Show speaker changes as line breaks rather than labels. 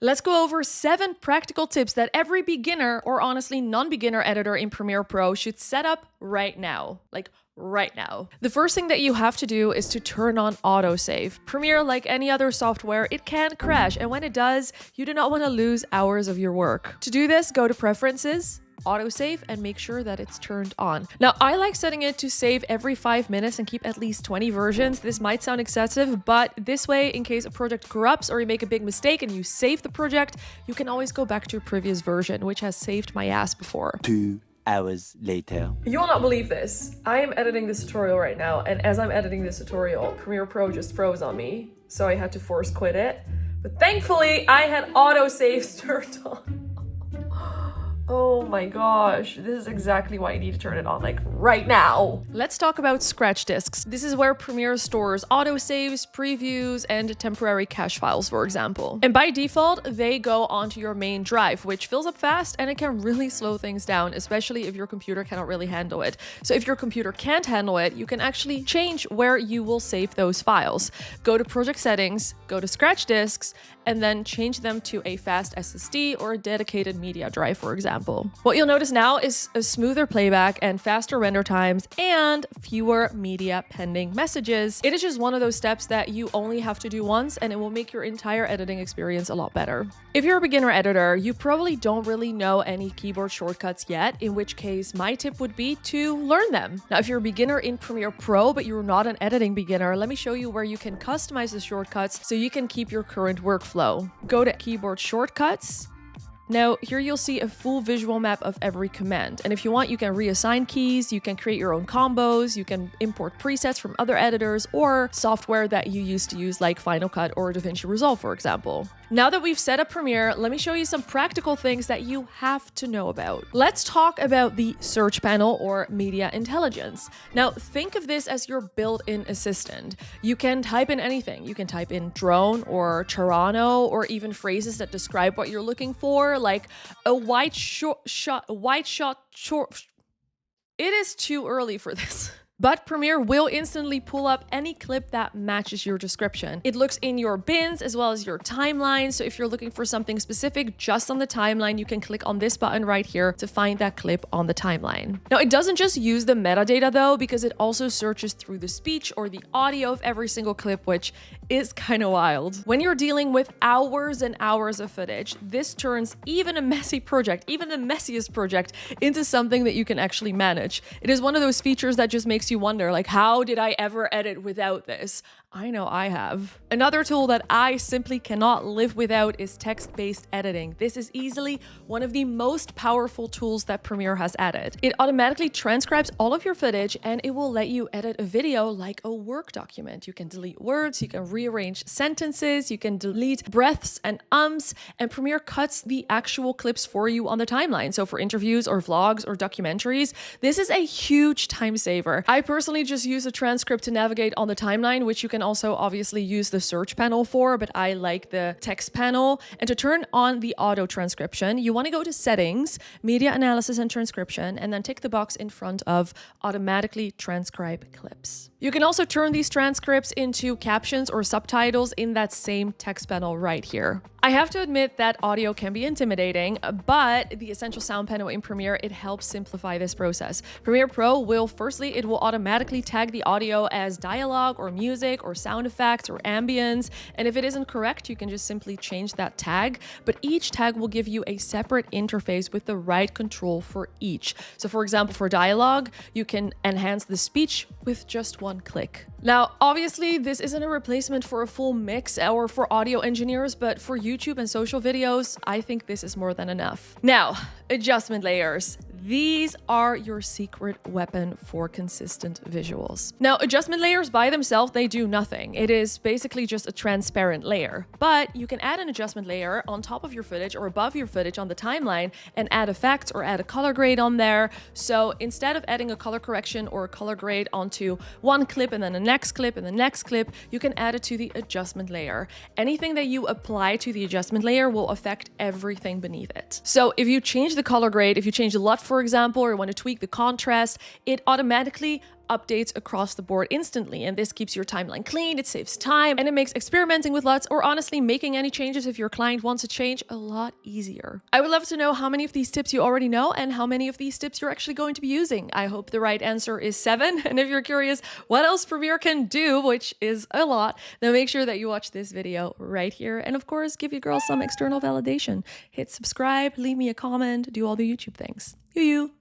Let's go over 7 practical tips that every beginner or honestly non-beginner editor in Premiere Pro should set up right now. Like right now. The first thing that you have to do is to turn on autosave. Premiere, like any other software, it can crash, and when it does, you do not want to lose hours of your work. To do this, go to Preferences, autosave, and make sure that it's turned on. Now, I like setting it to save every 5 minutes and keep at least 20 versions. This might sound excessive, but this way, in case a project corrupts or you make a big mistake and you save the project, you can always go back to a previous version, which has saved my ass before.
2 hours later.
You will not believe this. I am editing this tutorial right now, and as I'm editing this tutorial, Premiere Pro just froze on me, so I had to force quit it. But thankfully, I had autosaves turned on. Oh my gosh, this is exactly why you need to turn it on, like right now. Let's talk about scratch disks. This is where Premiere stores autosaves, previews, and temporary cache files, for example. And by default, they go onto your main drive, which fills up fast and it can really slow things down, especially if your computer cannot really handle it. So if your computer can't handle it, you can actually change where you will save those files. Go to Project Settings, go to Scratch Disks, and then change them to a fast SSD or a dedicated media drive, for example. What you'll notice now is a smoother playback and faster render times and fewer media pending messages. It is just one of those steps that you only have to do once, and it will make your entire editing experience a lot better. If you're a beginner editor, you probably don't really know any keyboard shortcuts yet, in which case my tip would be to learn them. Now, if you're a beginner in Premiere Pro, but you're not an editing beginner, let me show you where you can customize the shortcuts so you can keep your current workflow. Go to Keyboard Shortcuts. Now, here you'll see a full visual map of every command. And if you want, you can reassign keys, you can create your own combos, you can import presets from other editors or software that you used to use like Final Cut or DaVinci Resolve, for example. Now that we've set up Premiere, let me show you some practical things that you have to know about. Let's talk about the search panel or media intelligence. Now, think of this as your built-in assistant. You can type in anything. You can type in drone or Toronto or even phrases that describe what you're looking for, like a white shot. It is too early for this. But Premiere will instantly pull up any clip that matches your description. It looks in your bins as well as your timeline. So if you're looking for something specific just on the timeline, you can click on this button right here to find that clip on the timeline. Now, it doesn't just use the metadata though, because it also searches through the speech or the audio of every single clip, which is kind of wild. When you're dealing with hours and hours of footage, this turns even a messy project, even the messiest project, into something that you can actually manage. It is one of those features that just makes you wonder, like, how did I ever edit without this? I know I have. Another tool that I simply cannot live without is text-based editing. This is easily one of the most powerful tools that Premiere has added. It automatically transcribes all of your footage and it will let you edit a video like a work document. You can delete words, you can rearrange sentences, you can delete breaths and ums, and Premiere cuts the actual clips for you on the timeline. So for interviews or vlogs or documentaries, this is a huge time saver. I personally just use a transcript to navigate on the timeline, which you can also obviously use the search panel for, but I like the text panel. And to turn on the auto transcription, you want to go to Settings, Media Analysis and Transcription, and then tick the box in front of Automatically Transcribe Clips. You can also turn these transcripts into captions or subtitles in that same text panel right here. I have to admit that audio can be intimidating, but the Essential Sound panel in Premiere, it helps simplify this process. Premiere Pro will, firstly, it will automatically tag the audio as dialogue or music or sound effects or ambience. And if it isn't correct, you can just simply change that tag. But each tag will give you a separate interface with the right control for each. So for example, for dialogue, you can enhance the speech with just one click. Now, obviously, this isn't a replacement for a full mix or for audio engineers, but for YouTube and social videos, I think this is more than enough. Now, adjustment layers. These are your secret weapon for consistent visuals. Now, adjustment layers by themselves, they do nothing. It is basically just a transparent layer, but you can add an adjustment layer on top of your footage or above your footage on the timeline and add effects or add a color grade on there. So instead of adding a color correction or a color grade onto one clip and then the next clip and the next clip, you can add it to the adjustment layer. Anything that you apply to the adjustment layer will affect everything beneath it. So if you change the color grade, if you change the LUT, for example, or you want to tweak the contrast, it automatically updates across the board instantly. And this keeps your timeline clean, it saves time, and it makes experimenting with LUTs or honestly making any changes if your client wants to change a lot easier. I would love to know how many of these tips you already know and how many of these tips you're actually going to be using. I hope the right answer is 7. And if you're curious what else Premiere can do, which is a lot, then make sure that you watch this video right here. And of course, give your girl some external validation. Hit subscribe, leave me a comment, do all the YouTube things. You.